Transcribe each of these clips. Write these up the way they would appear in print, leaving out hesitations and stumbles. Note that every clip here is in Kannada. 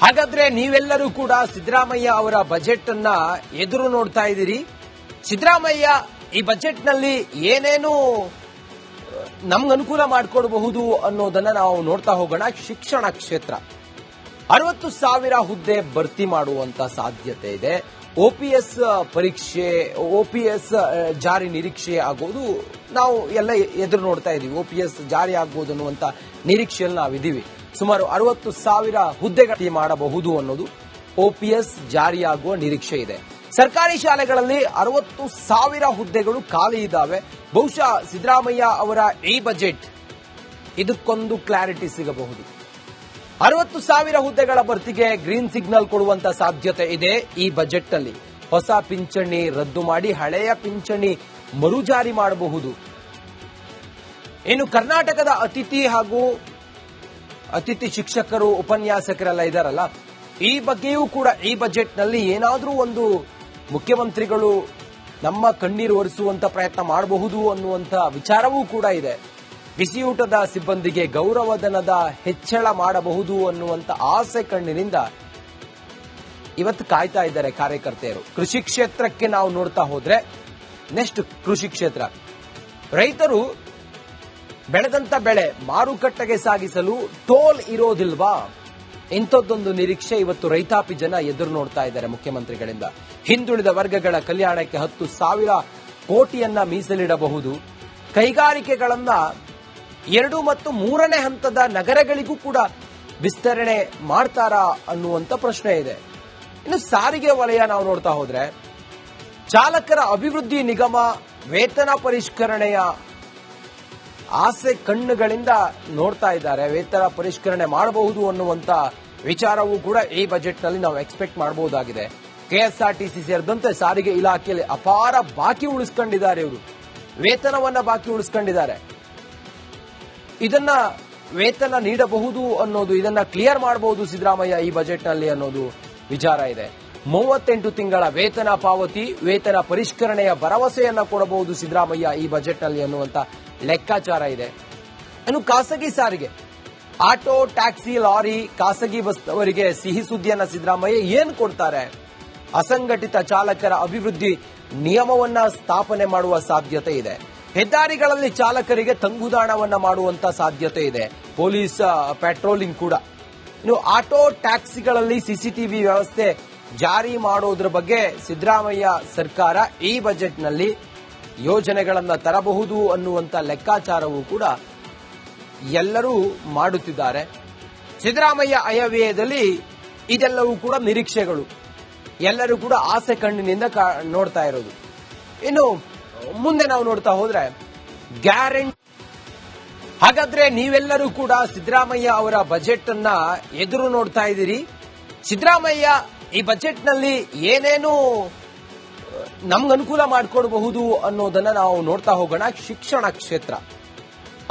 ಹಾಗಾದ್ರೆ ನೀವೆಲ್ಲರೂ ಕೂಡ ಸಿದ್ದರಾಮಯ್ಯ ಅವರ ಬಜೆಟ್ ಅನ್ನ ಎದುರು ನೋಡ್ತಾ ಇದ್ದೀರಿ. ಸಿದ್ದರಾಮಯ್ಯ ಈ ಬಜೆಟ್ ನಲ್ಲಿ ಏನೇನು ನಮ್ಗೆ ಅನುಕೂಲ ಮಾಡಿಕೊಡಬಹುದು ಅನ್ನೋದನ್ನ ನಾವು ನೋಡ್ತಾ ಹೋಗೋಣ. ಶಿಕ್ಷಣ ಕ್ಷೇತ್ರ 60,000 ಹುದ್ದೆ ಭರ್ತಿ ಮಾಡುವಂತ ಸಾಧ್ಯತೆ ಇದೆ. OPS ಪರೀಕ್ಷೆ, OPS ಜಾರಿ ನಿರೀಕ್ಷೆ ಆಗೋದು ನಾವು ಎಲ್ಲ ಎದುರು ನೋಡ್ತಾ ಇದೀವಿ. OPS ಜಾರಿ ಆಗ್ಬೋದು ಅನ್ನುವಂತ ನಿರೀಕ್ಷೆಯಲ್ಲಿ ನಾವಿದ್ದೀವಿ. ಸುಮಾರು 60,000 ಹುದ್ದೆಗಳು ಮಾಡಬಹುದು ಅನ್ನೋದು OPS ಜಾರಿಯಾಗುವ ನಿರೀಕ್ಷೆ ಇದೆ. ಸರ್ಕಾರಿ ಶಾಲೆಗಳಲ್ಲಿ 60,000 ಹುದ್ದೆಗಳು ಖಾಲಿ ಇದ್ದಾವೆ. ಬಹುಶಃ ಸಿದ್ದರಾಮಯ್ಯ ಅವರ ಈ ಬಜೆಟ್ ಇದಕ್ಕೊಂದು ಕ್ಲಾರಿಟಿ ಸಿಗಬಹುದು. 60,000 ಹುದ್ದೆಗಳ ಭರ್ತಿಗೆ ಗ್ರೀನ್ ಸಿಗ್ನಲ್ ಕೊಡುವಂತ ಸಾಧ್ಯತೆ ಇದೆ. ಈ ಬಜೆಟ್ ನಲ್ಲಿ ಹೊಸ ಪಿಂಚಣಿ ರದ್ದು ಮಾಡಿ ಹಳೆಯ ಪಿಂಚಣಿ ಮರುಜಾರಿ ಮಾಡಬಹುದು. ಇನ್ನು ಕರ್ನಾಟಕದ ಅತಿಥಿ ಶಿಕ್ಷಕರು, ಉಪನ್ಯಾಸಕರೆಲ್ಲ ಇದಾರಲ್ಲ, ಈ ಬಗ್ಗೆಯೂ ಕೂಡ ಈ ಬಜೆಟ್ ನಲ್ಲಿ ಏನಾದ್ರೂ ಒಂದು ಮುಖ್ಯಮಂತ್ರಿಗಳು ನಮ್ಮ ಕಣ್ಣೀರು ಒರೆಸುವಂತ ಪ್ರಯತ್ನ ಮಾಡಬಹುದು ಅನ್ನುವಂತ ವಿಚಾರವೂ ಕೂಡ ಇದೆ. ಬಿಸಿಯೂಟದ ಸಿಬ್ಬಂದಿಗೆ ಗೌರವಧನದ ಹೆಚ್ಚಳ ಮಾಡಬಹುದು ಅನ್ನುವಂತ ಆಸೆ ಕಣ್ಣಿನಿಂದ ಇವತ್ತು ಕಾಯ್ತಾ ಇದ್ದಾರೆ ಕಾರ್ಯಕರ್ತೆಯರು. ಕೃಷಿ ಕ್ಷೇತ್ರಕ್ಕೆ ನಾವು ನೋಡ್ತಾ ಹೋದ್ರೆ, ನೆಕ್ಸ್ಟ್ ಕೃಷಿ ಕ್ಷೇತ್ರ, ರೈತರು ಬೆಳೆದಂತ ಬೆಳೆ ಮಾರುಕಟ್ಟೆಗೆ ಸಾಗಿಸಲು ಟೋಲ್ ಇರೋದಿಲ್ವಾ? ಇಂಥದ್ದೊಂದು ನಿರೀಕ್ಷೆ ಇವತ್ತು ರೈತಾಪಿ ಜನ ಎದುರು ನೋಡ್ತಾ ಇದ್ದಾರೆ ಮುಖ್ಯಮಂತ್ರಿಗಳಿಂದ. ಹಿಂದುಳಿದ ವರ್ಗಗಳ ಕಲ್ಯಾಣಕ್ಕೆ 10,000 ಕೋಟಿಯನ್ನ ಮೀಸಲಿಡಬಹುದು. ಕೈಗಾರಿಕೆಗಳನ್ನ 2 ಮತ್ತು 3ನೇ ಹಂತದ ನಗರಗಳಿಗೂ ಕೂಡ ವಿಸ್ತರಣೆ ಮಾಡ್ತಾರಾ ಅನ್ನುವಂತ ಪ್ರಶ್ನೆ ಇದೆ. ಇನ್ನು ಸಾರಿಗೆ ವಲಯ ನಾವು ನೋಡ್ತಾ ಹೋದ್ರೆ, ಚಾಲಕರ ಅಭಿವೃದ್ಧಿ ನಿಗಮ ವೇತನ ಪರಿಷ್ಕರಣೆಯ ಆಸೆ ಕಣ್ಣುಗಳಿಂದ ನೋಡ್ತಾ ಇದ್ದಾರೆ. ವೇತನ ಪರಿಷ್ಕರಣೆ ಮಾಡಬಹುದು ಅನ್ನುವಂತ ವಿಚಾರವೂ ಕೂಡ ಈ ಬಜೆಟ್ ನಲ್ಲಿ ನಾವು ಎಕ್ಸ್ಪೆಕ್ಟ್ ಮಾಡಬಹುದಾಗಿದೆ. KSRTC ಸೇರಿದಂತೆ ಸಾರಿಗೆ ಇಲಾಖೆಯಲ್ಲಿ ಅಪಾರ ಬಾಕಿ ಉಳಿಸ್ಕೊಂಡಿದ್ದಾರೆ. ಇವರು ವೇತನವನ್ನ ಬಾಕಿ ಉಳಿಸ್ಕೊಂಡಿದ್ದಾರೆ. ಇದನ್ನ ವೇತನ ನೀಡಬಹುದು ಅನ್ನೋದು, ಇದನ್ನ ಕ್ಲಿಯರ್ ಮಾಡಬಹುದು ಸಿದ್ದರಾಮಯ್ಯ ಈ ಬಜೆಟ್ ನಲ್ಲಿ ಅನ್ನೋದು ವಿಚಾರ ಇದೆ. 38 ತಿಂಗಳ ವೇತನ ಪಾವತಿ, ವೇತನ ಪರಿಷ್ಕರಣೆಯ ಭರವಸೆಯನ್ನ ಕೊಡಬಹುದು ಸಿದ್ದರಾಮಯ್ಯ ಈ ಬಜೆಟ್ ನಲ್ಲಿ ಅನ್ನುವಂತ ಲೆಕ್ಕಾಚಾರ ಇದೆ. ಇನ್ನು ಖಾಸಗಿ ಸಾರಿಗೆ, ಆಟೋ, ಟ್ಯಾಕ್ಸಿ, ಲಾರಿ, ಖಾಸಗಿ ಬಸ್ ಅವರಿಗೆ ಸಿಹಿ ಸುದ್ದಿಯನ್ನ ಸಿದ್ದರಾಮಯ್ಯ ಏನ್ ಕೊಡ್ತಾರೆ? ಅಸಂಘಟಿತ ಚಾಲಕರ ಅಭಿವೃದ್ಧಿ ನಿಯಮವನ್ನ ಸ್ಥಾಪನೆ ಮಾಡುವ ಸಾಧ್ಯತೆ ಇದೆ. ಹೆದ್ದಾರಿಗಳಲ್ಲಿ ಚಾಲಕರಿಗೆ ತಂಗುದಾಣವನ್ನ ಮಾಡುವಂತ ಸಾಧ್ಯತೆ ಇದೆ. ಪೊಲೀಸ್ ಪೆಟ್ರೋಲಿಂಗ್ ಕೂಡ. ಇನ್ನು ಆಟೋ, ಟ್ಯಾಕ್ಸಿಗಳಲ್ಲಿ CCTV ವ್ಯವಸ್ಥೆ ಜಾರಿ ಮಾಡೋದ್ರ ಬಗ್ಗೆ ಸಿದ್ದರಾಮಯ್ಯ ಸರ್ಕಾರ ಈ ಬಜೆಟ್ ನಲ್ಲಿ ಯೋಜನೆಗಳನ್ನ ತರಬಹುದು ಅನ್ನುವಂತ ಲೆಕ್ಕಾಚಾರವೂ ಕೂಡ ಎಲ್ಲರೂ ಮಾಡುತ್ತಿದ್ದಾರೆ. ಸಿದ್ದರಾಮಯ್ಯ ಆಯವ್ಯಯದಲ್ಲಿ ಇದೆಲ್ಲವೂ ಕೂಡ ನಿರೀಕ್ಷೆಗಳು, ಎಲ್ಲರೂ ಕೂಡ ಆಸೆ ಕಣ್ಣಿನಿಂದ ನೋಡ್ತಾ ಇರೋದು. ಇನ್ನು ಮುಂದೆ ನಾವು ನೋಡ್ತಾ ಹೋದ್ರೆ ಗ್ಯಾರಂಟಿ. ಹಾಗಾದ್ರೆ ನೀವೆಲ್ಲರೂ ಕೂಡ ಸಿದ್ದರಾಮಯ್ಯ ಅವರ ಬಜೆಟ್ ಅನ್ನ ಎದುರು ನೋಡ್ತಾ ಇದ್ದೀರಿ. ಸಿದ್ದರಾಮಯ್ಯ ಈ ಬಜೆಟ್ ನಲ್ಲಿ ಏನೇನು ನಮ್ಗೆ ಅನುಕೂಲ ಮಾಡಿಕೊಡಬಹುದು ಅನ್ನೋದನ್ನ ನಾವು ನೋಡ್ತಾ ಹೋಗೋಣ. ಶಿಕ್ಷಣ ಕ್ಷೇತ್ರ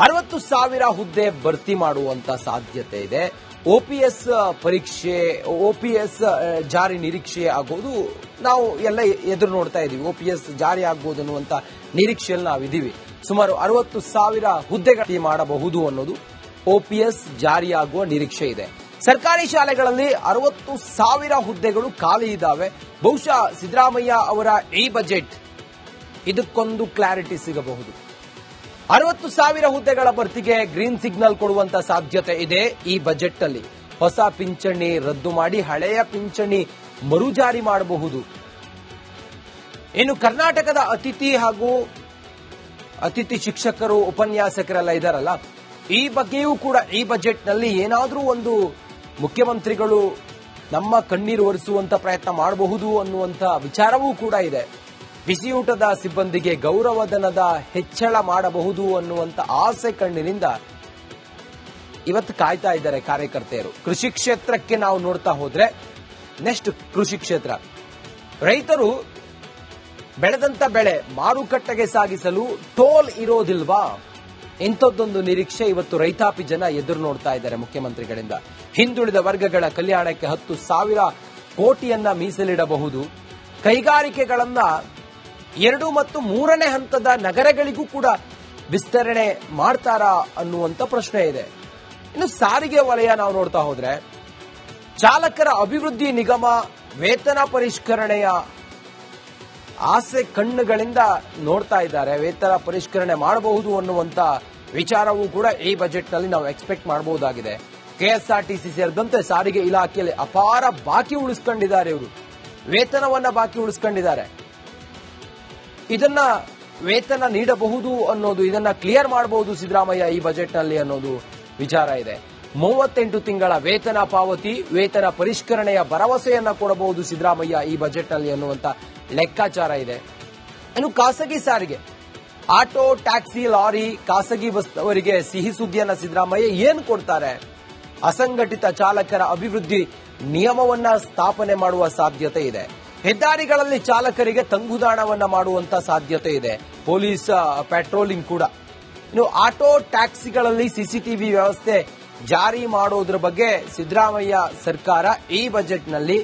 60,000 ಹುದ್ದೆ ಭರ್ತಿ ಮಾಡುವಂತ ಸಾಧ್ಯತೆ ಇದೆ. OPS ಪರೀಕ್ಷೆ, OPS ಜಾರಿ ನಿರೀಕ್ಷೆ ಆಗೋದು ನಾವು ಎಲ್ಲ ಎದುರು ನೋಡ್ತಾ ಇದೀವಿ. OPS ಜಾರಿ ಆಗ್ಬೋದು ಅನ್ನುವಂತ ನಿರೀಕ್ಷೆಯಲ್ಲಿ ನಾವಿದ್ದೀವಿ. ಸುಮಾರು 60,000 ಹುದ್ದೆಗಳು ಮಾಡಬಹುದು ಅನ್ನೋದು OPS ಜಾರಿಯಾಗುವ ನಿರೀಕ್ಷೆ ಇದೆ. ಸರ್ಕಾರಿ ಶಾಲೆಗಳಲ್ಲಿ 60,000 ಹುದ್ದೆಗಳು ಖಾಲಿ ಇದ್ದಾವೆ. ಬಹುಶಃ ಸಿದ್ದರಾಮಯ್ಯ ಅವರ ಈ ಬಜೆಟ್ ಇದಕ್ಕೊಂದು ಕ್ಲಾರಿಟಿ ಸಿಗಬಹುದು. 60,000 ಹುದ್ದೆಗಳ ಭರ್ತಿಗೆ ಗ್ರೀನ್ ಸಿಗ್ನಲ್ ಕೊಡುವಂತ ಸಾಧ್ಯತೆ ಇದೆ. ಈ ಬಜೆಟ್ ನಲ್ಲಿ ಹೊಸ ಪಿಂಚಣಿ ರದ್ದು ಮಾಡಿ ಹಳೆಯ ಪಿಂಚಣಿ ಮರುಜಾರಿ ಮಾಡಬಹುದು. ಇನ್ನು ಕರ್ನಾಟಕದ ಅತಿಥಿ ಶಿಕ್ಷಕರು, ಉಪನ್ಯಾಸಕರೆಲ್ಲ ಇದಾರಲ್ಲ, ಈ ಬಗ್ಗೆಯೂ ಕೂಡ ಈ ಬಜೆಟ್ ನಲ್ಲಿ ಏನಾದ್ರೂ ಒಂದು ಮುಖ್ಯಮಂತ್ರಿಗಳು ನಮ್ಮ ಕಣ್ಣೀರು ಒರೆಸುವಂತ ಪ್ರಯತ್ನ ಮಾಡಬಹುದು ಅನ್ನುವಂತ ವಿಚಾರವೂ ಕೂಡ ಇದೆ. ಬಿಸಿಯೂಟದ ಸಿಬ್ಬಂದಿಗೆ ಗೌರವಧನದ ಹೆಚ್ಚಳ ಮಾಡಬಹುದು ಅನ್ನುವಂತ ಆಸೆ ಕಣ್ಣಿನಿಂದ ಇವತ್ತು ಕಾಯ್ತಾ ಇದ್ದಾರೆ ಕಾರ್ಯಕರ್ತೆಯರು. ಕೃಷಿ ಕ್ಷೇತ್ರಕ್ಕೆ ನಾವು ನೋಡ್ತಾ ಹೋದ್ರೆ, ನೆಕ್ಸ್ಟ್ ಕೃಷಿ ಕ್ಷೇತ್ರ, ರೈತರು ಬೆಳೆದಂತ ಬೆಳೆ ಮಾರುಕಟ್ಟೆಗೆ ಸಾಗಿಸಲು ಟೋಲ್ ಇರೋದಿಲ್ವಾ? ಇಂಥದ್ದೊಂದು ನಿರೀಕ್ಷೆ ಇವತ್ತು ರೈತಾಪಿ ಜನ ಎದುರು ನೋಡ್ತಾ ಇದ್ದಾರೆ ಮುಖ್ಯಮಂತ್ರಿಗಳಿಂದ. ಹಿಂದುಳಿದ ವರ್ಗಗಳ ಕಲ್ಯಾಣಕ್ಕೆ 10,000 ಕೋಟಿಯನ್ನ ಮೀಸಲಿಡಬಹುದು. ಕೈಗಾರಿಕೆಗಳನ್ನ 2 ಮತ್ತು 3ನೇ ಹಂತದ ನಗರಗಳಿಗೂ ಕೂಡ ವಿಸ್ತರಣೆ ಮಾಡ್ತಾರಾ ಅನ್ನುವಂತ ಪ್ರಶ್ನೆ ಇದೆ. ಇನ್ನು ಸಾರಿಗೆ ವಲಯ ನಾವು ನೋಡ್ತಾ ಹೋದ್ರೆ, ಚಾಲಕರ ಅಭಿವೃದ್ಧಿ ನಿಗಮ ವೇತನ ಪರಿಷ್ಕರಣೆಯ ಆಸೆ ಕಣ್ಣುಗಳಿಂದ ನೋಡ್ತಾ ಇದ್ದಾರೆ. ವೇತನ ಪರಿಷ್ಕರಣೆ ಮಾಡಬಹುದು ಅನ್ನುವಂತ ವಿಚಾರವೂ ಕೂಡ ಈ ಬಜೆಟ್ನಲ್ಲಿ ನಾವು ಎಕ್ಸ್ಪೆಕ್ಟ್ ಮಾಡಬಹುದಾಗಿದೆ. ಕೆಎಸ್ಆರ್ಟಿಸಿ ಸೇರಿದಂತೆ ಸಾರಿಗೆ ಇಲಾಖೆಯಲ್ಲಿ ಅಪಾರ ಬಾಕಿ ಉಳಿಸ್ಕೊಂಡಿದ್ದಾರೆ. ಇವರು ವೇತನವನ್ನ ಬಾಕಿ ಉಳಿಸ್ಕೊಂಡಿದ್ದಾರೆ. ಇದನ್ನ ವೇತನ ನೀಡಬಹುದು ಅನ್ನೋದು, ಇದನ್ನ ಕ್ಲಿಯರ್ ಮಾಡಬಹುದು ಸಿದ್ದರಾಮಯ್ಯ ಈ ಬಜೆಟ್ನಲ್ಲಿ ಅನ್ನೋದು ವಿಚಾರ ಇದೆ. 38 ತಿಂಗಳ ವೇತನ ಪಾವತಿ, ವೇತನ ಪರಿಷ್ಕರಣೆಯ ಭರವಸೆಯನ್ನ ಕೊಡಬಹುದು ಸಿದ್ದರಾಮಯ್ಯ ಈ ಬಜೆಟ್ನಲ್ಲಿ ಅನ್ನುವಂತ ಲೆಕ್ಕಾಚಾರ ಇದೆ. ಇನ್ನು ಖಾಸಗಿ ಸಾರಿಗೆ, ಆಟೋ, ಟ್ಯಾಕ್ಸಿ, ಲಾರಿ, ಖಾಸಗಿ ಬಸ್ ಅವರಿಗೆ ಸಿಹಿ ಸುದ್ದಿಯನ್ನ ಸಿದ್ದರಾಮಯ್ಯ ಏನು ಕೊಡ್ತಾರೆ? ಅಸಂಘಟಿತ ಚಾಲಕರ ಅಭಿವೃದ್ಧಿ ನಿಯಮವನ್ನ ಸ್ಥಾಪನೆ ಮಾಡುವ ಸಾಧ್ಯತೆ ಇದೆ. ಹೆದ್ದಾರಿಗಳಲ್ಲಿ ಚಾಲಕರಿಗೆ ತಂಗುದಾಣವನ್ನ ಮಾಡುವಂತ ಸಾಧ್ಯತೆ ಇದೆ. ಪೊಲೀಸ್ ಪೆಟ್ರೋಲಿಂಗ್ ಕೂಡ. ಇನ್ನು ಆಟೋ, ಟ್ಯಾಕ್ಸಿಗಳಲ್ಲಿ ಸಿಸಿಟಿವಿ ವ್ಯವಸ್ಥೆ ಜಾರಿ ಮಾಡೋದ್ರ ಬಗ್ಗೆ ಸಿದ್ದರಾಮಯ್ಯ ಸರ್ಕಾರ ಈ ಬಜೆಟ್ನಲ್ಲಿ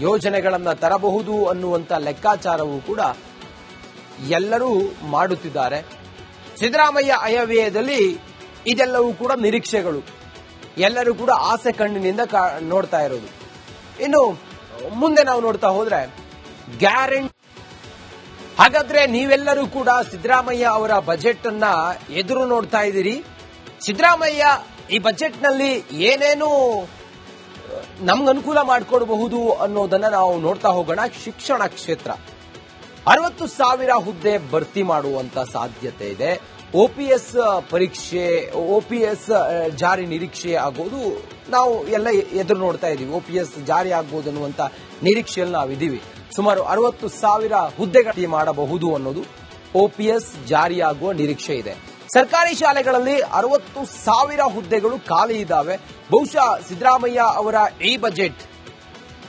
ಯೋಜನೆಗಳನ್ನ ತರಬಹುದು ಅನ್ನುವಂತ ಲೆಕ್ಕಾಚಾರವೂ ಕೂಡ ಎಲ್ಲರೂ ಮಾಡುತ್ತಿದ್ದಾರೆ. ಸಿದ್ದರಾಮಯ್ಯ ಆಯವ್ಯಯದಲ್ಲಿ ಇದೆಲ್ಲವೂ ಕೂಡ ನಿರೀಕ್ಷೆಗಳು, ಎಲ್ಲರೂ ಕೂಡ ಆಸೆ ಕಣ್ಣಿನಿಂದ ನೋಡ್ತಾ ಇರೋದು. ಇನ್ನು ಮುಂದೆ ನಾವು ನೋಡ್ತಾ ಹೋದ್ರೆ ಗ್ಯಾರಂಟಿ. ಹಾಗಾದ್ರೆ ನೀವೆಲ್ಲರೂ ಕೂಡ ಸಿದ್ದರಾಮಯ್ಯ ಅವರ ಬಜೆಟ್ ಅನ್ನ ಎದುರು ನೋಡ್ತಾ ಇದ್ದೀರಿ. ಸಿದ್ದರಾಮಯ್ಯ ಈ ಬಜೆಟ್ನಲ್ಲಿ ಏನೇನು ನಮ್ಗೆ ಅನುಕೂಲ ಮಾಡಿಕೊಡಬಹುದು ಅನ್ನೋದನ್ನ ನಾವು ನೋಡ್ತಾ ಹೋಗೋಣ. ಶಿಕ್ಷಣ ಕ್ಷೇತ್ರ 60,000 ಹುದ್ದೆ ಭರ್ತಿ ಮಾಡುವಂತ ಸಾಧ್ಯತೆ ಇದೆ. OPS ಪರೀಕ್ಷೆ, OPS ಜಾರಿ ನಿರೀಕ್ಷೆ ಆಗೋದು ನಾವು ಎಲ್ಲ ಎದುರು ನೋಡ್ತಾ ಇದೀವಿ. OPS ಜಾರಿ ಆಗ್ಬೋದು ಅನ್ನುವಂತ ನಿರೀಕ್ಷೆಯಲ್ಲಿ ನಾವಿದ್ದೀವಿ. ಸುಮಾರು 60,000 ಹುದ್ದೆಗಳು ಮಾಡಬಹುದು ಅನ್ನೋದು OPS ಜಾರಿಯಾಗುವ ನಿರೀಕ್ಷೆ ಇದೆ. ಸರ್ಕಾರಿ ಶಾಲೆಗಳಲ್ಲಿ 60,000 ಹುದ್ದೆಗಳು ಖಾಲಿ ಇದ್ದಾವೆ. ಬಹುಶಃ ಸಿದ್ದರಾಮಯ್ಯ ಅವರ ಈ ಬಜೆಟ್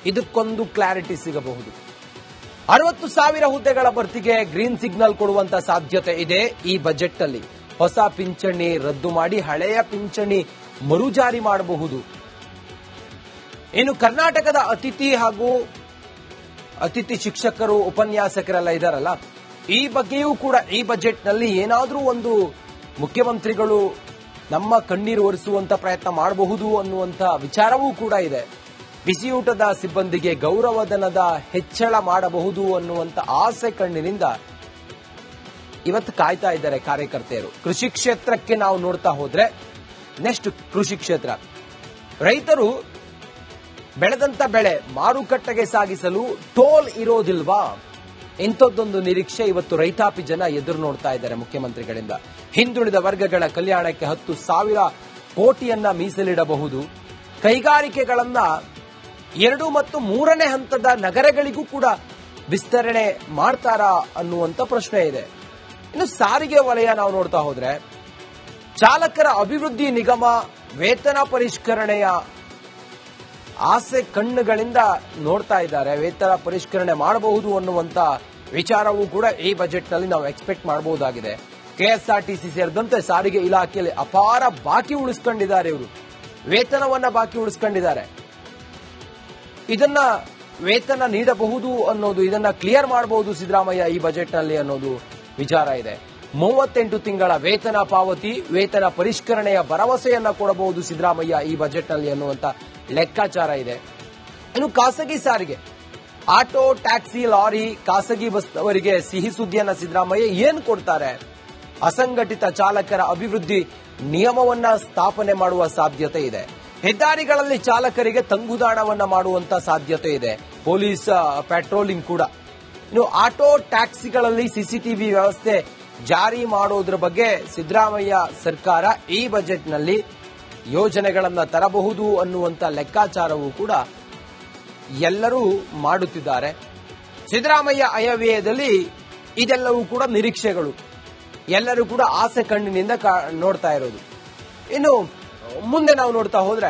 ಇದಕ್ಕೊಂದು ಕ್ಲಾರಿಟಿ ಸಿಗಬಹುದು. 60,000 ಹುದ್ದೆಗಳ ಭರ್ತಿಗೆ ಗ್ರೀನ್ ಸಿಗ್ನಲ್ ಕೊಡುವಂತ ಸಾಧ್ಯತೆ ಇದೆ ಈ ಬಜೆಟ್ ಅಲ್ಲಿ. ಹೊಸ ಪಿಂಚಣಿ ರದ್ದು ಮಾಡಿ ಹಳೆಯ ಪಿಂಚಣಿ ಮರುಜಾರಿ ಮಾಡಬಹುದು. ಇನ್ನು ಕರ್ನಾಟಕದ ಅತಿಥಿ ಹಾಗೂ ಅತಿಥಿ ಶಿಕ್ಷಕರು, ಉಪನ್ಯಾಸಕರೆಲ್ಲ ಇದಾರಲ್ಲ, ಈ ಬಗ್ಗೆಯೂ ಕೂಡ ಈ ಬಜೆಟ್ನಲ್ಲಿ ಏನಾದರೂ ಒಂದು ಮುಖ್ಯಮಂತ್ರಿಗಳು ನಮ್ಮ ಕಣ್ಣೀರು ಒರೆಸುವಂತ ಪ್ರಯತ್ನ ಮಾಡಬಹುದು ಅನ್ನುವಂತ ವಿಚಾರವೂ ಕೂಡ ಇದೆ. ಬಿಸಿಯೂಟದ ಸಿಬ್ಬಂದಿಗೆ ಗೌರವಧನದ ಹೆಚ್ಚಳ ಮಾಡಬಹುದು ಅನ್ನುವಂತ ಆಸೆ ಕಣ್ಣಿನಿಂದ ಇವತ್ತು ಕಾಯ್ತಾ ಇದ್ದಾರೆ ಕಾರ್ಯಕರ್ತೆಯರು. ಕೃಷಿ ಕ್ಷೇತ್ರಕ್ಕೆ ನಾವು ನೋಡ್ತಾ ಹೋದ್ರೆ, ನೆಕ್ಸ್ಟ್ ಕೃಷಿ ಕ್ಷೇತ್ರ, ರೈತರು ಬೆಳೆದಂತ ಬೆಳೆ ಮಾರುಕಟ್ಟೆಗೆ ಸಾಗಿಸಲು ಟೋಲ್ ಇರೋದಿಲ್ವಾ? ಇಂಥದ್ದೊಂದು ನಿರೀಕ್ಷೆ ಇವತ್ತು ರೈತಾಪಿ ಜನ ಎದುರು ನೋಡ್ತಾ ಇದ್ದಾರೆ ಮುಖ್ಯಮಂತ್ರಿಗಳಿಂದ. ಹಿಂದುಳಿದ ವರ್ಗಗಳ ಕಲ್ಯಾಣಕ್ಕೆ 10,000 ಕೋಟಿಯನ್ನ ಮೀಸಲಿಡಬಹುದು. ಕೈಗಾರಿಕೆಗಳನ್ನ 2 ಮತ್ತು 3ನೇ ಹಂತದ ನಗರಗಳಿಗೂ ಕೂಡ ವಿಸ್ತರಣೆ ಮಾಡ್ತಾರಾ ಅನ್ನುವಂತ ಪ್ರಶ್ನೆ ಇದೆ. ಇನ್ನು ಸಾರಿಗೆ ವಲಯ ನಾವು ನೋಡ್ತಾ ಹೋದ್ರೆ, ಚಾಲಕರ ಅಭಿವೃದ್ಧಿ ನಿಗಮ ವೇತನ ಪರಿಷ್ಕರಣೆಯ ಆಸೆ ಕಣ್ಣುಗಳಿಂದ ನೋಡ್ತಾ ಇದ್ದಾರೆ. ವೇತನ ಪರಿಷ್ಕರಣೆ ಮಾಡಬಹುದು ಅನ್ನುವಂತ ವಿಚಾರವೂ ಕೂಡ ಈ ಬಜೆಟ್ನಲ್ಲಿ ನಾವು ಎಕ್ಸ್ಪೆಕ್ಟ್ ಮಾಡಬಹುದಾಗಿದೆ. ಕೆಎಸ್ಆರ್ಟಿಸಿ ಸೇರಿದಂತೆ ಸಾರಿಗೆ ಇಲಾಖೆಯಲ್ಲಿ ಅಪಾರ ಬಾಕಿ ಉಳಿಸ್ಕೊಂಡಿದ್ದಾರೆ. ಇವರು ವೇತನವನ್ನ ಬಾಕಿ ಉಳಿಸ್ಕೊಂಡಿದ್ದಾರೆ. ಇದನ್ನ ವೇತನ ನೀಡಬಹುದು ಅನ್ನೋದು, ಇದನ್ನ ಕ್ಲಿಯರ್ ಮಾಡಬಹುದು ಸಿದ್ದರಾಮಯ್ಯ ಈ ಬಜೆಟ್ನಲ್ಲಿ ಅನ್ನೋದು ವಿಚಾರ ಇದೆ. 38 ತಿಂಗಳ ವೇತನ ಪಾವತಿ, ವೇತನ ಪರಿಷ್ಕರಣೆಯ ಭರವಸೆಯನ್ನ ಕೊಡಬಹುದು ಸಿದ್ದರಾಮಯ್ಯ ಈ ಬಜೆಟ್ನಲ್ಲಿ ಅನ್ನುವಂತ ಲೆಕ್ಕಾಚಾರ ಇದೆ. ಇನ್ನು ಖಾಸಗಿ ಸಾರಿಗೆ, ಆಟೋ, ಟ್ಯಾಕ್ಸಿ, ಲಾರಿ, ಖಾಸಗಿ ಬಸ್ ಅವರಿಗೆ ಸಿಹಿ ಸುದ್ದಿಯನ್ನ ಸಿದ್ದರಾಮಯ್ಯ ಏನು ಕೊಡ್ತಾರೆ? ಅಸಂಘಟಿತ ಚಾಲಕರ ಅಭಿವೃದ್ಧಿ ನಿಯಮವನ್ನ ಸ್ಥಾಪನೆ ಮಾಡುವ ಸಾಧ್ಯತೆ ಇದೆ. ಹೆದ್ದಾರಿಗಳಲ್ಲಿ ಚಾಲಕರಿಗೆ ತಂಗುದಾಣವನ್ನ ಮಾಡುವಂತ ಸಾಧ್ಯತೆ ಇದೆ. ಪೊಲೀಸ್ ಪೆಟ್ರೋಲಿಂಗ್ ಕೂಡ. ಇನ್ನು ಆಟೋ, ಟ್ಯಾಕ್ಸಿಗಳಲ್ಲಿ ಸಿಸಿಟಿವಿ ವ್ಯವಸ್ಥೆ ಜಾರಿ ಮಾಡೋದ್ರ ಬಗ್ಗೆ ಸಿದ್ದರಾಮಯ್ಯ ಸರ್ಕಾರ ಈ ಬಜೆಟ್ನಲ್ಲಿ ಯೋಜನೆಗಳನ್ನ ತರಬಹುದು ಅನ್ನುವಂತ ಲೆಕ್ಕಾಚಾರವೂ ಕೂಡ ಎಲ್ಲರೂ ಮಾಡುತ್ತಿದ್ದಾರೆ. ಸಿದ್ದರಾಮಯ್ಯ ಆಯವ್ಯಯದಲ್ಲಿ ಇದೆಲ್ಲವೂ ಕೂಡ ನಿರೀಕ್ಷೆಗಳು, ಎಲ್ಲರೂ ಕೂಡ ಆಸೆ ಕಣ್ಣಿನಿಂದ ನೋಡ್ತಾ ಇರೋದು. ಇನ್ನು ಮುಂದೆ ನಾವು ನೋಡ್ತಾ ಹೋದ್ರೆ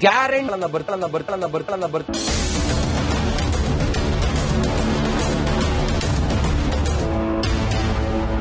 ಗ್ಯಾರಂಟಿ ಬರ್ತಾ